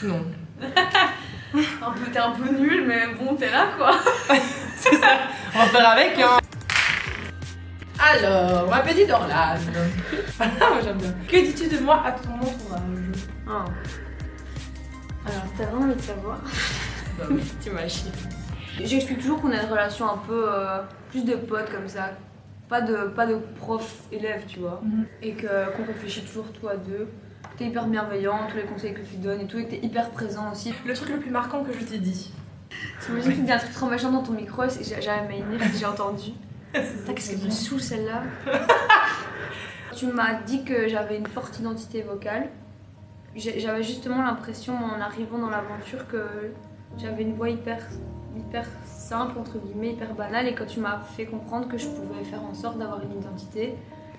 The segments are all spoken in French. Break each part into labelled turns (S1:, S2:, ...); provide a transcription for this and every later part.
S1: Non.
S2: T'es un peu nul, mais bon, t'es là quoi.
S1: C'est ça, on va faire avec hein. Alors, ma petite Orlane. Moi j'aime bien. Que dis-tu de moi à ton entourage?
S2: Oh. Alors, t'as vraiment envie de savoir?
S1: Bah oui, t'imagines.
S2: J'explique toujours qu'on a une relation un peu plus de potes comme ça. Pas de prof-élève, tu vois. Et qu'on réfléchit toujours tous à deux. T'es hyper bienveillant, tous les conseils que tu donnes et tout, et que t'es hyper présent aussi.
S1: Le truc le plus marquant que je t'ai dit.
S2: T'imagines qu'il y a un truc trop méchant dans ton micro, j'avais maïné que j'ai entendu. Qu'est-ce qu'elle me saoule celle-là. Tu m'as dit que j'avais une forte identité vocale. J'avais justement l'impression en arrivant dans l'aventure que j'avais une voix hyper simple, entre guillemets, hyper banale. Et quand tu m'as fait comprendre que je pouvais faire en sorte d'avoir une identité,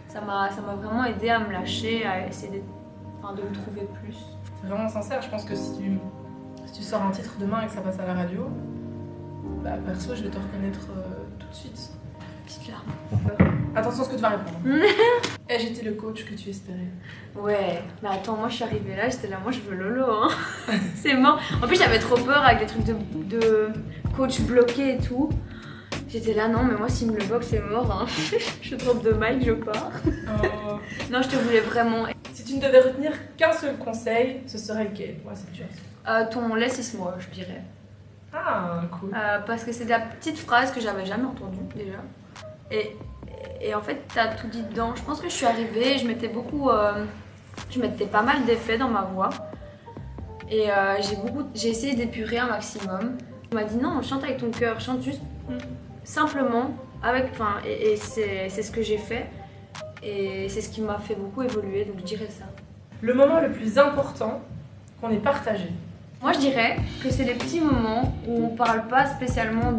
S2: ça m'a vraiment aidé à me lâcher, à essayer de me trouver plus.
S1: C'est vraiment sincère, je pense que si tu sors un titre demain et que ça passe à la radio, bah perso je vais te reconnaître tout de suite.
S2: Petite larme.
S1: Attention à ce que tu vas répondre. Ai-je été le coach que tu espérais?
S2: Ouais, mais attends, moi je suis arrivée là, j'étais là, moi je veux Lolo hein. C'est mort. En plus j'avais trop peur avec les trucs de coach bloqué et tout. J'étais là, non mais moi s'il me le bloque c'est mort hein. Je drop de mic, je pars.
S1: Oh.
S2: Non, je te voulais vraiment.
S1: Si tu ne devais retenir qu'un seul conseil, ce serait lequel? Ouais, c'est dur.
S2: Ton laisse-moi, je dirais.
S1: Ah, cool.
S2: Parce que c'est de la petite phrase que j'avais jamais entendue déjà. Et en fait, t'as tout dit dedans. Je pense que je suis arrivée, je mettais pas mal d'effets dans ma voix. Et j'ai essayé d'épurer un maximum. On m'a dit non, chante avec ton cœur, chante juste simplement. Et c'est ce que j'ai fait. Et c'est ce qui m'a fait beaucoup évoluer, donc je dirais ça.
S1: Le moment le plus important qu'on ait partagé?
S2: Moi je dirais que c'est les petits moments où on parle pas spécialement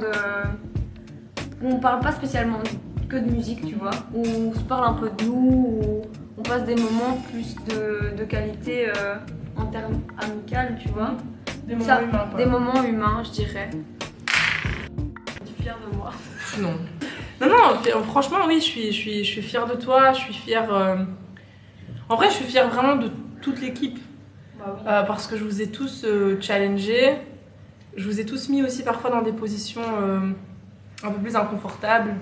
S2: que de musique, tu vois, où on se parle un peu de nous, où on passe des moments plus de qualité en termes amicaux, tu vois.
S1: Des moments humains, quoi.
S2: Des moments humains, je dirais. Tu es fière de moi?
S1: Non. Non, franchement, oui, je suis fière de toi, je suis fière... En vrai, je suis fière vraiment de toute l'équipe.
S2: Bah oui.
S1: Parce que je vous ai tous challengés, je vous ai tous mis aussi parfois dans des positions un peu plus inconfortables.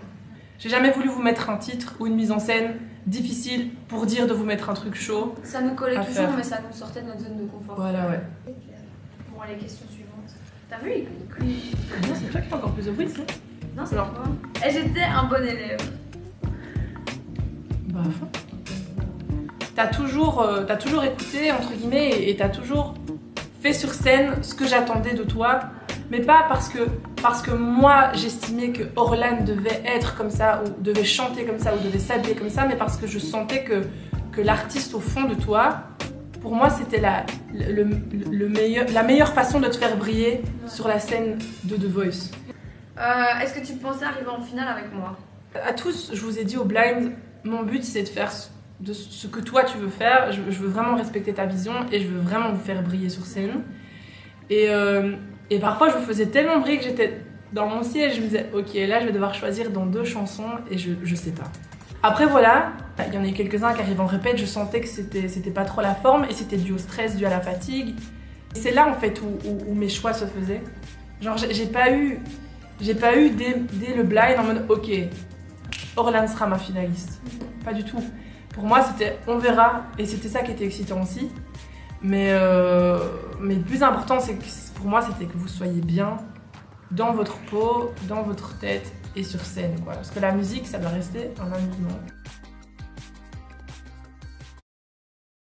S1: J'ai jamais voulu vous mettre un titre ou une mise en scène difficile pour dire de vous mettre un truc chaud.
S2: Ça nous collait toujours,
S1: faire.
S2: mais ça nous sortait de notre zone de confort.
S1: Voilà, ouais.
S2: Bon, les questions suivantes. T'as vu les couilles?
S1: Non, c'est toi qui fais encore plus de bruit, ça.
S2: Non, c'est toi. Et j'étais un bon élève.
S1: Bah, à fond. T'as toujours écouté, entre guillemets, et t'as toujours fait sur scène ce que j'attendais de toi. Mais pas parce que moi, j'estimais que Orlane devait être comme ça, ou devait chanter comme ça, ou devait s'habiller comme ça, mais parce que je sentais que l'artiste au fond de toi, pour moi, c'était la meilleure façon de te faire briller sur la scène de The Voice.
S2: Est-ce que tu pensais arriver en finale avec moi?
S1: À tous, je vous ai dit au blind, mon but c'est de faire de ce que toi tu veux faire. Je veux vraiment respecter ta vision et je veux vraiment vous faire briller sur scène. Et parfois je vous faisais tellement briller que j'étais dans mon siège, je me disais ok, là je vais devoir choisir dans 2 chansons et je sais pas. Après voilà, il y en a eu quelques-uns qui arrivent en répète, je sentais que c'était pas trop la forme et c'était dû au stress, dû à la fatigue. C'est là en fait où mes choix se faisaient. Genre j'ai pas eu dès le blind en mode ok, Orlane sera ma finaliste. Pas du tout. Pour moi c'était on verra et c'était ça qui était excitant aussi. Mais le plus important c'est que pour moi c'était que vous soyez bien dans votre peau, dans votre tête et sur scène quoi. Parce que la musique ça doit rester un amusement.